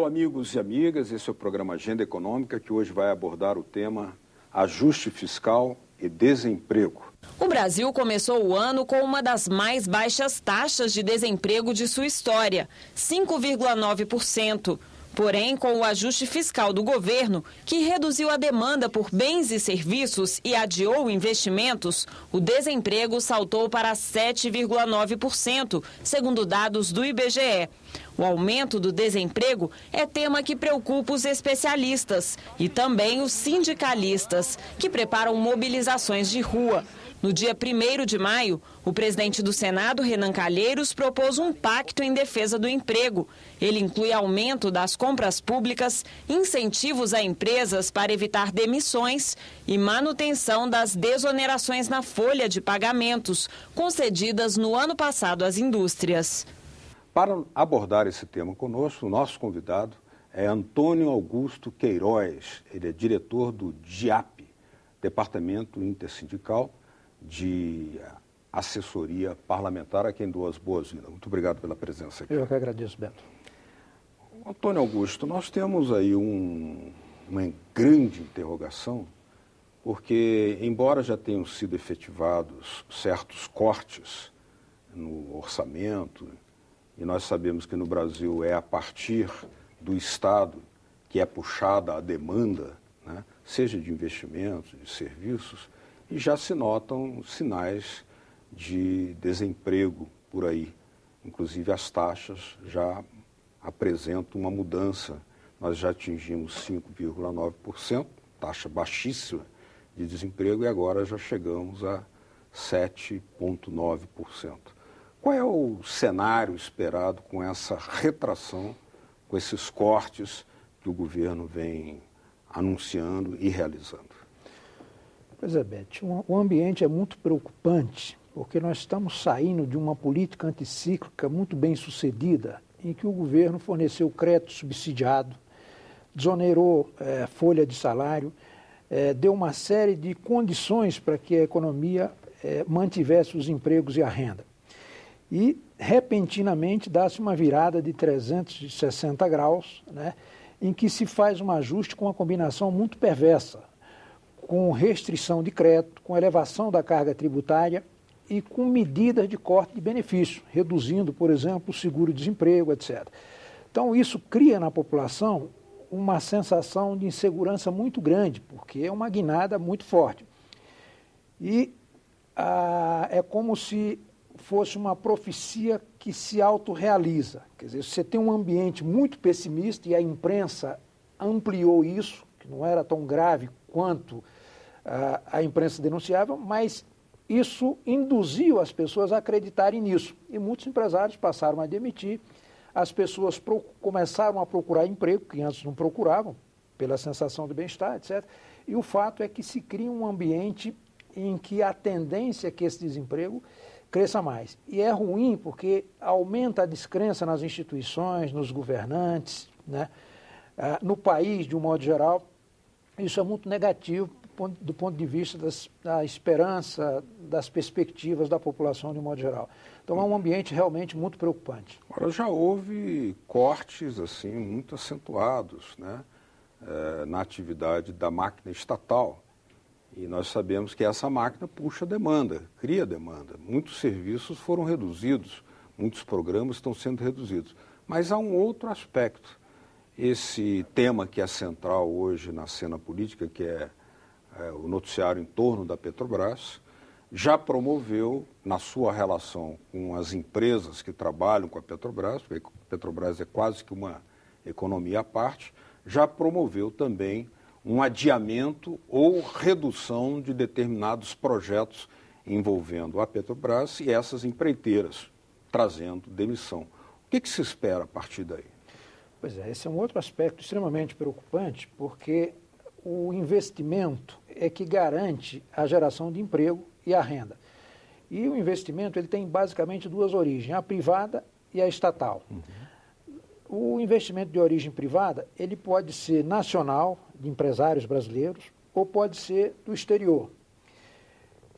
amigos e amigas. Esse é o programa Agenda Econômica, que hoje vai abordar o tema ajuste fiscal e desemprego. O Brasil começou o ano com uma das mais baixas taxas de desemprego de sua história, 5,9%. Porém, com o ajuste fiscal do governo, que reduziu a demanda por bens e serviços e adiou investimentos, o desemprego saltou para 7,9%, segundo dados do IBGE. O aumento do desemprego é tema que preocupa os especialistas e também os sindicalistas, que preparam mobilizações de rua. No dia 1º de maio, o presidente do Senado, Renan Calheiros, propôs um pacto em defesa do emprego. Ele inclui aumento das compras públicas, incentivos a empresas para evitar demissões e manutenção das desonerações na folha de pagamentos concedidas no ano passado às indústrias. Para abordar esse tema conosco, o nosso convidado é Antônio Augusto Queiroz. Ele é diretor do DIAP, Departamento Intersindical de Assessoria Parlamentar, a quem dou as boas-vindas. Muito obrigado pela presença aqui. Eu que agradeço, Beto. Antônio Augusto, nós temos aí uma grande interrogação, porque, embora já tenham sido efetivados certos cortes no orçamento, e nós sabemos que no Brasil é a partir do Estado que é puxada a demanda, né, seja de investimentos, de serviços, e já se notam sinais de desemprego por aí. Inclusive as taxas já apresentam uma mudança. Nós já atingimos 5,9%, taxa baixíssima de desemprego, e agora já chegamos a 7,9%. Qual é o cenário esperado com essa retração, com esses cortes que o governo vem anunciando e realizando? Pois é, Beth, o ambiente é muito preocupante, porque nós estamos saindo de uma política anticíclica muito bem sucedida, em que o governo forneceu crédito subsidiado, desonerou folha de salário, deu uma série de condições para que a economia mantivesse os empregos e a renda. E, repentinamente, dá-se uma virada de 360 graus, né, em que se faz um ajuste com uma combinação muito perversa, com restrição de crédito, com elevação da carga tributária e com medidas de corte de benefício, reduzindo, por exemplo, o seguro-desemprego, etc. Então, isso cria na população uma sensação de insegurança muito grande, porque é uma guinada muito forte. E é como se fosse uma profecia que se autorrealiza. Quer dizer, você tem um ambiente muito pessimista e a imprensa ampliou isso, que não era tão grave quanto a imprensa denunciava, mas isso induziu as pessoas a acreditarem nisso. E muitos empresários passaram a demitir, as pessoas começaram a procurar emprego, que antes não procuravam, pela sensação de bem-estar, etc. E o fato é que se cria um ambiente em que a tendência é que esse desemprego cresça mais. E é ruim porque aumenta a descrença nas instituições, nos governantes, né? No país, de um modo geral. Isso é muito negativo do ponto de vista da esperança, das perspectivas da população de um modo geral. Então é um ambiente realmente muito preocupante. Agora, já houve cortes assim, muito acentuados, né, na atividade da máquina estatal. E nós sabemos que essa máquina puxa demanda, cria demanda. Muitos serviços foram reduzidos, muitos programas estão sendo reduzidos. Mas há um outro aspecto. Esse tema que é central hoje na cena política, que é o noticiário em torno da Petrobras, já promoveu, na sua relação com as empresas que trabalham com a Petrobras, porque a Petrobras é quase que uma economia à parte, já promoveu também um adiamento ou redução de determinados projetos envolvendo a Petrobras e essas empreiteiras, trazendo demissão. O que se espera a partir daí? Pois é, esse é um outro aspecto extremamente preocupante, porque o investimento é que garante a geração de emprego e a renda. E o investimento ele tem basicamente duas origens, a privada e a estatal. O investimento de origem privada, ele pode ser nacional, de empresários brasileiros, ou pode ser do exterior.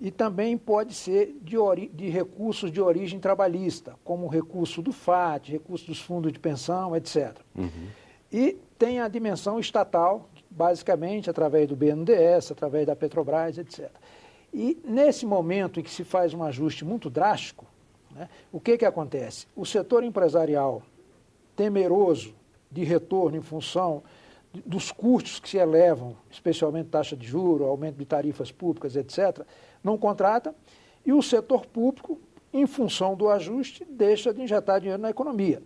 E também pode ser de recursos de origem trabalhista, como o recurso do FAT, recurso dos fundos de pensão, etc. E tem a dimensão estatal, basicamente através do BNDES, através da Petrobras, etc. E nesse momento em que se faz um ajuste muito drástico, né, o que acontece? O setor empresarial, temeroso de retorno em função dos custos que se elevam, especialmente taxa de juros, aumento de tarifas públicas, etc., não contrata, e o setor público, em função do ajuste, deixa de injetar dinheiro na economia.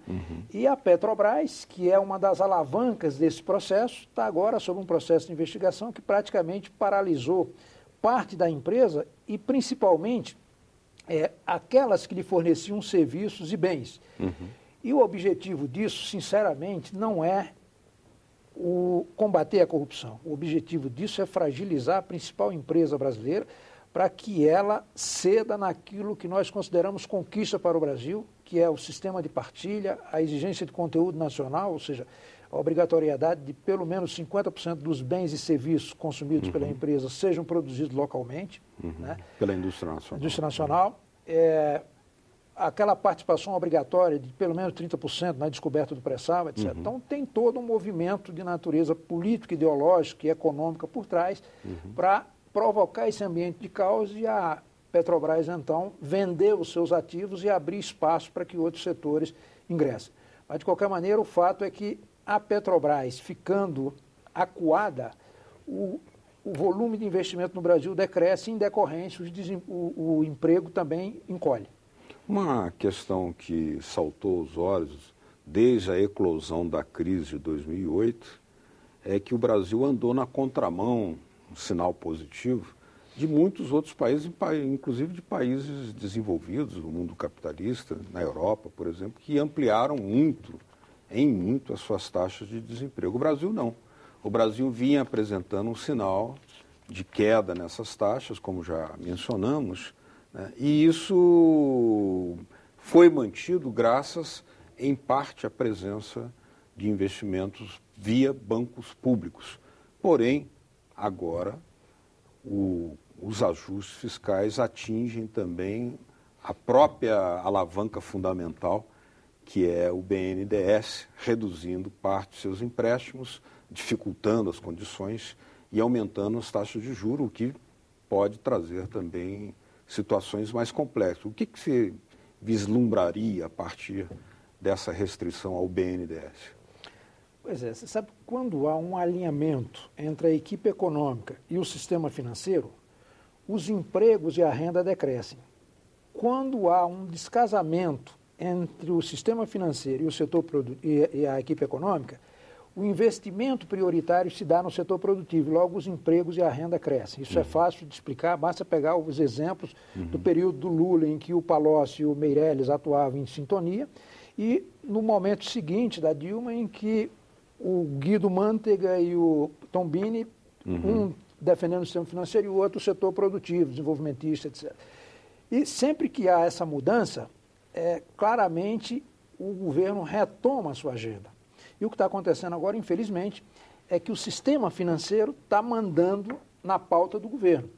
E a Petrobras, que é uma das alavancas desse processo, está agora sob um processo de investigação que praticamente paralisou parte da empresa e, principalmente, aquelas que lhe forneciam serviços e bens. E o objetivo disso, sinceramente, não é combater a corrupção. O objetivo disso é fragilizar a principal empresa brasileira para que ela ceda naquilo que nós consideramos conquista para o Brasil, que é o sistema de partilha, a exigência de conteúdo nacional, ou seja, a obrigatoriedade de pelo menos 50% dos bens e serviços consumidos pela empresa sejam produzidos localmente. Né? Pela indústria nacional. Indústria nacional. Aquela participação obrigatória de pelo menos 30% na descoberta do pré-sal, etc. Então, tem todo um movimento de natureza política, ideológica e econômica por trás para provocar esse ambiente de caos e a Petrobras, então, vender os seus ativos e abrir espaço para que outros setores ingressem. Mas, de qualquer maneira, o fato é que a Petrobras, ficando acuada, o volume de investimento no Brasil decresce, em decorrência, o emprego também encolhe. Uma questão que saltou aos olhos desde a eclosão da crise de 2008 é que o Brasil andou na contramão, um sinal positivo, de muitos outros países, inclusive de países desenvolvidos, do mundo capitalista, na Europa, por exemplo, que ampliaram muito as suas taxas de desemprego. O Brasil não. O Brasil vinha apresentando um sinal de queda nessas taxas, como já mencionamos, né? E isso foi mantido graças, em parte, à presença de investimentos via bancos públicos. Porém, agora, os ajustes fiscais atingem também a própria alavanca fundamental, que é o BNDES, reduzindo parte de seus empréstimos, dificultando as condições e aumentando as taxas de juros, o que pode trazer também situações mais complexas. O que você vislumbraria a partir dessa restrição ao BNDES? Pois é, você sabe, quando há um alinhamento entre a equipe econômica e o sistema financeiro, os empregos e a renda decrescem. Quando há um descasamento entre o sistema financeiro e o setor e a equipe econômica, o investimento prioritário se dá no setor produtivo, logo os empregos e a renda crescem. Isso é fácil de explicar, basta pegar os exemplos do período do Lula, em que o Palocci e o Meirelles atuavam em sintonia, e no momento seguinte da Dilma, em que o Guido Mantega e o Tombini, um defendendo o sistema financeiro e o outro o setor produtivo, desenvolvimentista, etc. E sempre que há essa mudança, claramente o governo retoma a sua agenda. E o que está acontecendo agora, infelizmente, é que o sistema financeiro está mandando na pauta do governo.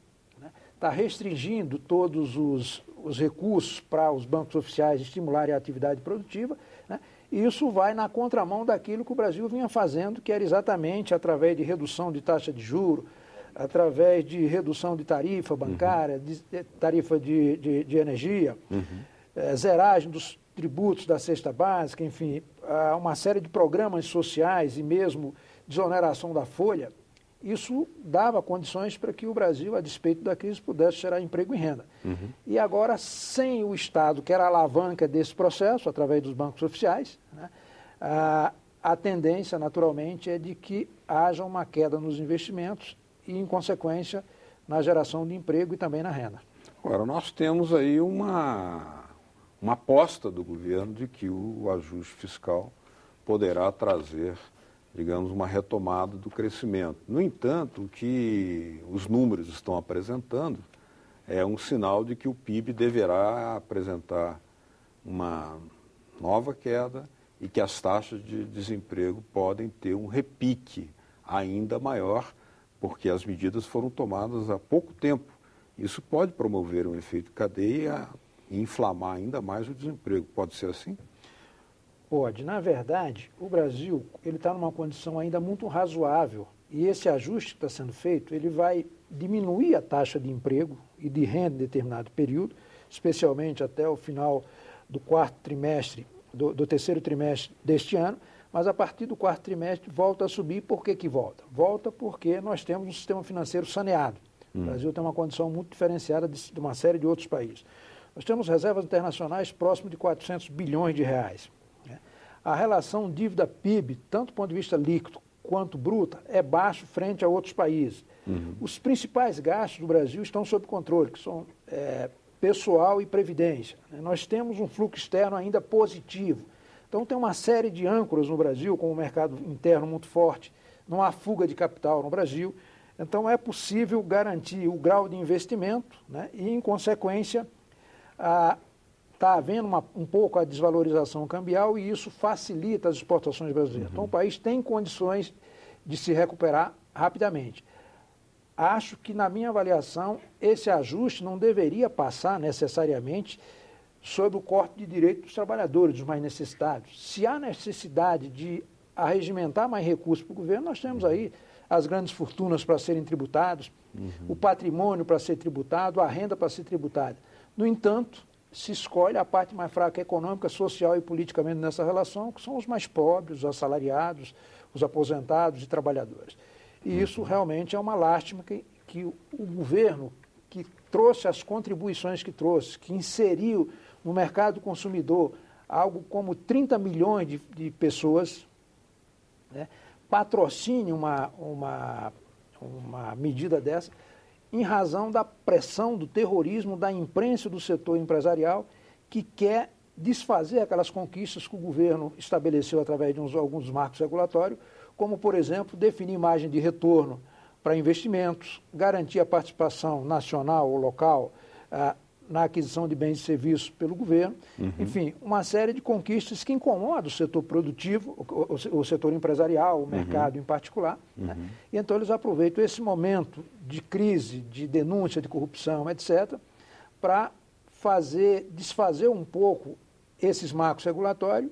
Está restringindo todos os recursos para os bancos oficiais estimularem a atividade produtiva, né? E isso vai na contramão daquilo que o Brasil vinha fazendo, que era exatamente através de redução de taxa de juros, através de redução de tarifa bancária, de tarifa de energia, zeragem dos tributos da cesta básica, enfim, uma série de programas sociais e mesmo desoneração da folha. Isso dava condições para que o Brasil, a despeito da crise, pudesse gerar emprego e renda. E agora, sem o Estado, que era a alavanca desse processo, através dos bancos oficiais, né, a tendência, naturalmente, é de que haja uma queda nos investimentos e, em consequência, na geração de emprego e também na renda. Agora, nós temos aí uma aposta do governo de que o ajuste fiscal poderá trazer, digamos, uma retomada do crescimento. No entanto, o que os números estão apresentando é um sinal de que o PIB deverá apresentar uma nova queda e que as taxas de desemprego podem ter um repique ainda maior, porque as medidas foram tomadas há pouco tempo. Isso pode promover um efeito cadeia e inflamar ainda mais o desemprego. Pode ser assim? Pode. Na verdade, o Brasil está numa condição ainda muito razoável e esse ajuste que está sendo feito, ele vai diminuir a taxa de emprego e de renda em determinado período, especialmente até o final do quarto trimestre, do terceiro trimestre deste ano, mas a partir do quarto trimestre volta a subir. Por que que volta? Volta porque nós temos um sistema financeiro saneado. O Brasil tem uma condição muito diferenciada de uma série de outros países. Nós temos reservas internacionais próximo de 400 bilhões de reais. A relação dívida-PIB, tanto do ponto de vista líquido quanto bruta, é baixo frente a outros países. Os principais gastos do Brasil estão sob controle, que são pessoal e previdência. Nós temos um fluxo externo ainda positivo. Então tem uma série de âncoras no Brasil, com o mercado interno muito forte, não há fuga de capital no Brasil. Então é possível garantir o grau de investimento, né? E, em consequência, está havendo um pouco a desvalorização cambial e isso facilita as exportações brasileiras. Então o país tem condições de se recuperar rapidamente. Acho que, na minha avaliação, esse ajuste não deveria passar necessariamente sobre o corte de direitos dos trabalhadores, dos mais necessitados. Se há necessidade de arregimentar mais recursos para o governo, nós temos aí as grandes fortunas para serem tributadas, o patrimônio para ser tributado, a renda para ser tributada. No entanto, se escolhe a parte mais fraca econômica, social e politicamente nessa relação, que são os mais pobres, os assalariados, os aposentados e trabalhadores. E isso realmente é uma lástima que o governo, que trouxe as contribuições que trouxe, que inseriu no mercado consumidor algo como 30 milhões de pessoas, né, patrocine uma medida dessa, em razão da pressão do terrorismo, da imprensa e do setor empresarial, que quer desfazer aquelas conquistas que o governo estabeleceu através de alguns marcos regulatórios, como, por exemplo, definir margem de retorno para investimentos, garantir a participação nacional ou local na aquisição de bens e serviços pelo governo, enfim, uma série de conquistas que incomodam o setor produtivo, o setor empresarial, o mercado em particular, né? E então eles aproveitam esse momento de crise, de denúncia de corrupção, etc., para desfazer um pouco esses marcos regulatórios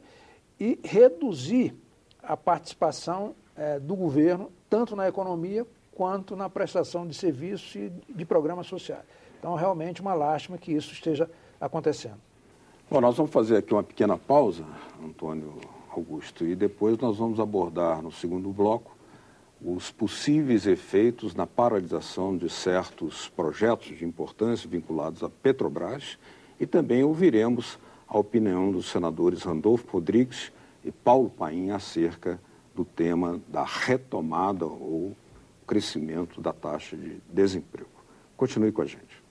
e reduzir a participação do governo, tanto na economia quanto na prestação de serviços e de programas sociais. Então, realmente, uma lástima que isso esteja acontecendo. Bom, nós vamos fazer aqui uma pequena pausa, Antônio Augusto, e depois nós vamos abordar, no segundo bloco, os possíveis efeitos na paralisação de certos projetos de importância vinculados à Petrobras e também ouviremos a opinião dos senadores Randolfo Rodrigues e Paulo Paim acerca do tema da retomada ou crescimento da taxa de desemprego. Continue com a gente.